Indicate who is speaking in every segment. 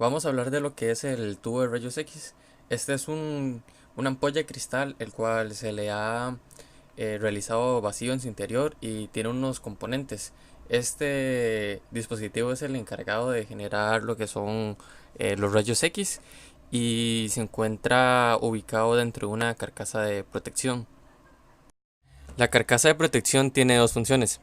Speaker 1: Vamos a hablar de lo que es el tubo de rayos X. Este es una ampolla de cristal el cual se le ha realizado vacío en su interior y tiene unos componentes. Este dispositivo es el encargado de generar lo que son los rayos X y se encuentra ubicado dentro de una carcasa de protección. La carcasa de protección tiene dos funciones.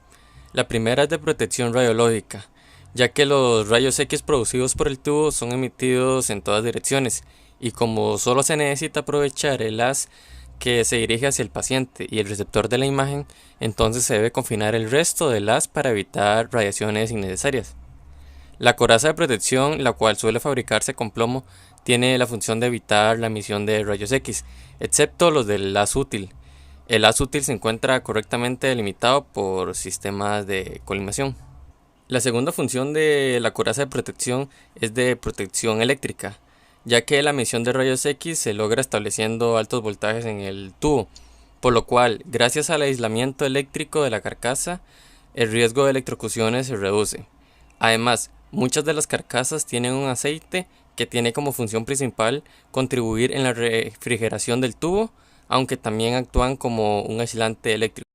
Speaker 1: La primera es de protección radiológica, ya que los rayos X producidos por el tubo son emitidos en todas direcciones, y como solo se necesita aprovechar el haz que se dirige hacia el paciente y el receptor de la imagen, entonces se debe confinar el resto del haz para evitar radiaciones innecesarias. La coraza de protección, la cual suele fabricarse con plomo, tiene la función de evitar la emisión de rayos X, excepto los del haz útil. El haz útil se encuentra correctamente delimitado por sistemas de colimación. La segunda función de la coraza de protección es de protección eléctrica, ya que la emisión de rayos X se logra estableciendo altos voltajes en el tubo, por lo cual, gracias al aislamiento eléctrico de la carcasa, el riesgo de electrocuciones se reduce. Además, muchas de las carcasas tienen un aceite que tiene como función principal contribuir en la refrigeración del tubo, aunque también actúan como un aislante eléctrico.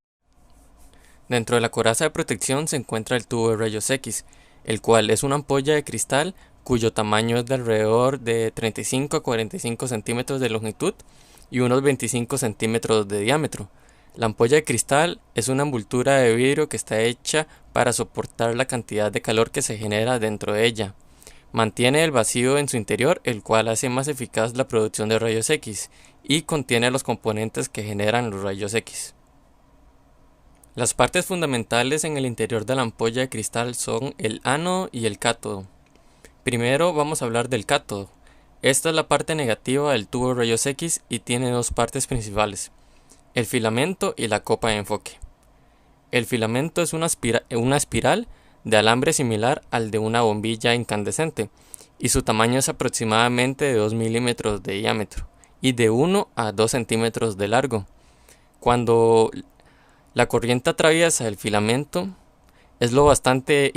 Speaker 1: Dentro de la coraza de protección se encuentra el tubo de rayos X, el cual es una ampolla de cristal cuyo tamaño es de alrededor de 35 a 45 centímetros de longitud y unos 25 centímetros de diámetro. La ampolla de cristal es una envoltura de vidrio que está hecha para soportar la cantidad de calor que se genera dentro de ella. Mantiene el vacío en su interior, el cual hace más eficaz la producción de rayos X, y contiene los componentes que generan los rayos X. Las partes fundamentales en el interior de la ampolla de cristal son el ánodo y el cátodo. Primero vamos a hablar del cátodo. Esta es la parte negativa del tubo de rayos X y tiene dos partes principales: el filamento y la copa de enfoque. El filamento es una espiral de alambre similar al de una bombilla incandescente, y su tamaño es aproximadamente de 2 milímetros de diámetro y de 1 a 2 centímetros de largo. Cuando la corriente atraviesa el filamento es lo bastante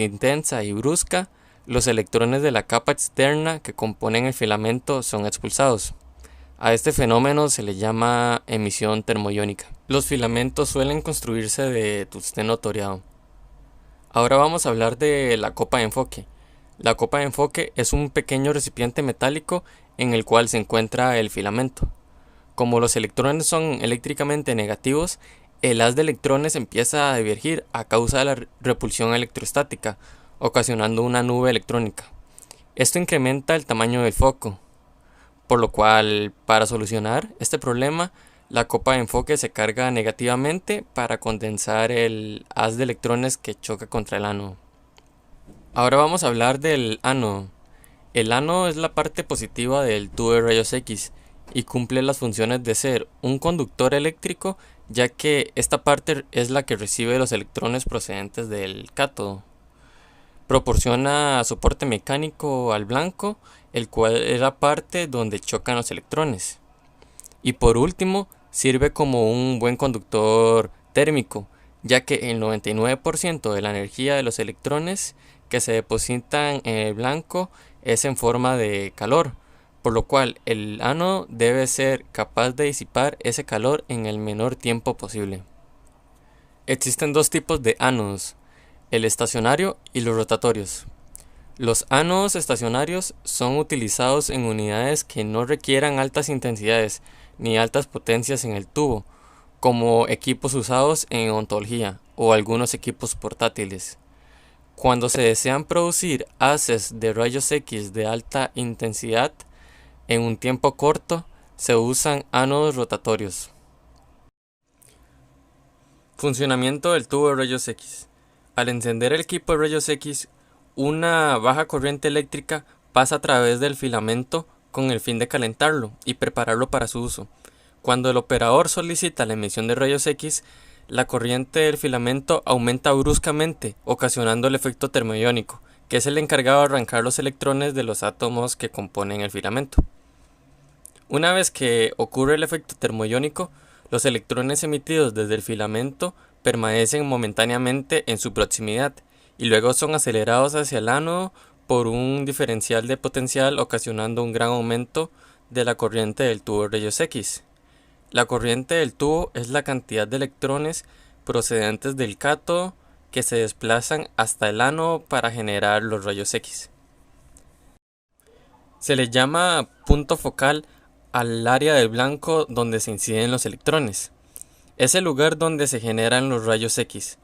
Speaker 1: intensa y brusca, los electrones de la capa externa que componen el filamento son expulsados. A este fenómeno se le llama emisión termoiónica. Los filamentos suelen construirse de tungsteno toreado. Ahora vamos a hablar de la copa de enfoque. La copa de enfoque es un pequeño recipiente metálico en el cual se encuentra el filamento. Como los electrones son eléctricamente negativos, el haz de electrones empieza a divergir a causa de la repulsión electrostática, ocasionando una nube electrónica. Esto incrementa el tamaño del foco, por lo cual, para solucionar este problema, la copa de enfoque se carga negativamente para condensar el haz de electrones que choca contra el ánodo. Ahora vamos a hablar del ánodo. El ánodo es la parte positiva del tubo de rayos X y cumple las funciones de ser un conductor eléctrico, ya que esta parte es la que recibe los electrones procedentes del cátodo. Proporciona soporte mecánico al blanco, el cual es la parte donde chocan los electrones. Y por último, sirve como un buen conductor térmico, ya que el 99% de la energía de los electrones que se depositan en el blanco es en forma de calor, por lo cual el ánodo debe ser capaz de disipar ese calor en el menor tiempo posible. Existen dos tipos de ánodos: el estacionario y los rotatorios. Los ánodos estacionarios son utilizados en unidades que no requieran altas intensidades ni altas potencias en el tubo, como equipos usados en odontología o algunos equipos portátiles. Cuando se desean producir haces de rayos X de alta intensidad en un tiempo corto, se usan ánodos rotatorios. Funcionamiento del tubo de rayos X. Al encender el equipo de rayos X, una baja corriente eléctrica pasa a través del filamento con el fin de calentarlo y prepararlo para su uso. Cuando el operador solicita la emisión de rayos X, la corriente del filamento aumenta bruscamente, ocasionando el efecto termoiónico, que es el encargado de arrancar los electrones de los átomos que componen el filamento. Una vez que ocurre el efecto termoiónico, los electrones emitidos desde el filamento permanecen momentáneamente en su proximidad y luego son acelerados hacia el ánodo por un diferencial de potencial ocasionando un gran aumento de la corriente del tubo de rayos X. La corriente del tubo es la cantidad de electrones procedentes del cátodo que se desplazan hasta el ánodo para generar los rayos X. Se le llama punto focal al área del blanco donde se inciden los electrones. Es el lugar donde se generan los rayos X.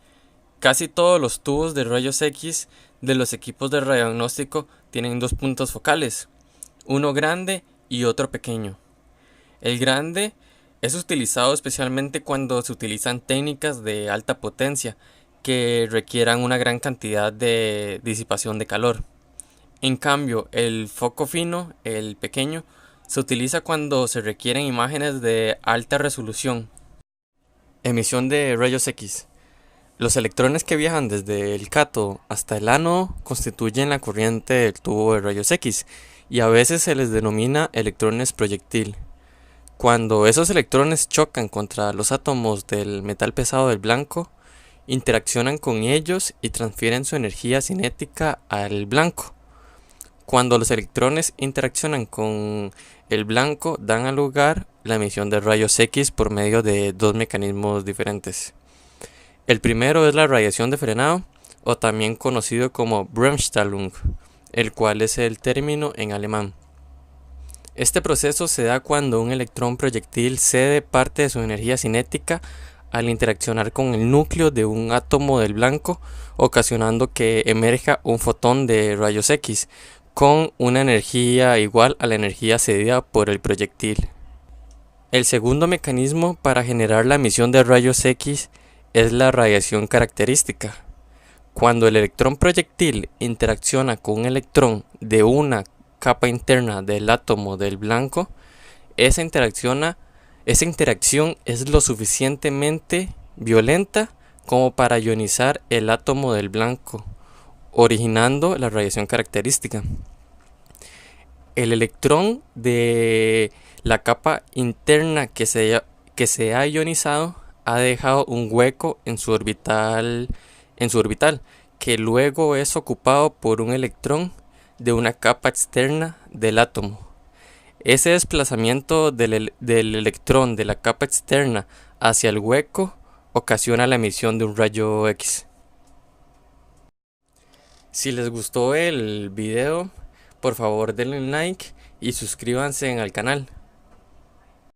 Speaker 1: Casi todos los tubos de rayos X de los equipos de radiodiagnóstico tienen dos puntos focales, uno grande y otro pequeño. El grande es utilizado especialmente cuando se utilizan técnicas de alta potencia que requieran una gran cantidad de disipación de calor. En cambio, el foco fino, el pequeño, se utiliza cuando se requieren imágenes de alta resolución. Emisión de rayos X. Los electrones que viajan desde el cátodo hasta el ánodo constituyen la corriente del tubo de rayos X y a veces se les denomina electrones proyectil. Cuando esos electrones chocan contra los átomos del metal pesado del blanco, interaccionan con ellos y transfieren su energía cinética al blanco. Cuando los electrones interaccionan con el blanco, dan a lugar la emisión de rayos X por medio de dos mecanismos diferentes. El primero es la radiación de frenado, o también conocido como Bremsstrahlung, el cual es el término en alemán. Este proceso se da cuando un electrón proyectil cede parte de su energía cinética al interaccionar con el núcleo de un átomo del blanco, ocasionando que emerja un fotón de rayos X, con una energía igual a la energía cedida por el proyectil. El segundo mecanismo para generar la emisión de rayos X es la radiación característica. Cuando el electrón proyectil interacciona con un electrón de una capa interna del átomo del blanco, esa interacción es lo suficientemente violenta como para ionizar el átomo del blanco, originando la radiación característica. El electrón de la capa interna que se ha ionizado ha dejado un hueco en su orbital, que luego es ocupado por un electrón de una capa externa del átomo. Ese desplazamiento del electrón de la capa externa hacia el hueco ocasiona la emisión de un rayo X. Si les gustó el video, por favor denle un like y suscríbanse al canal.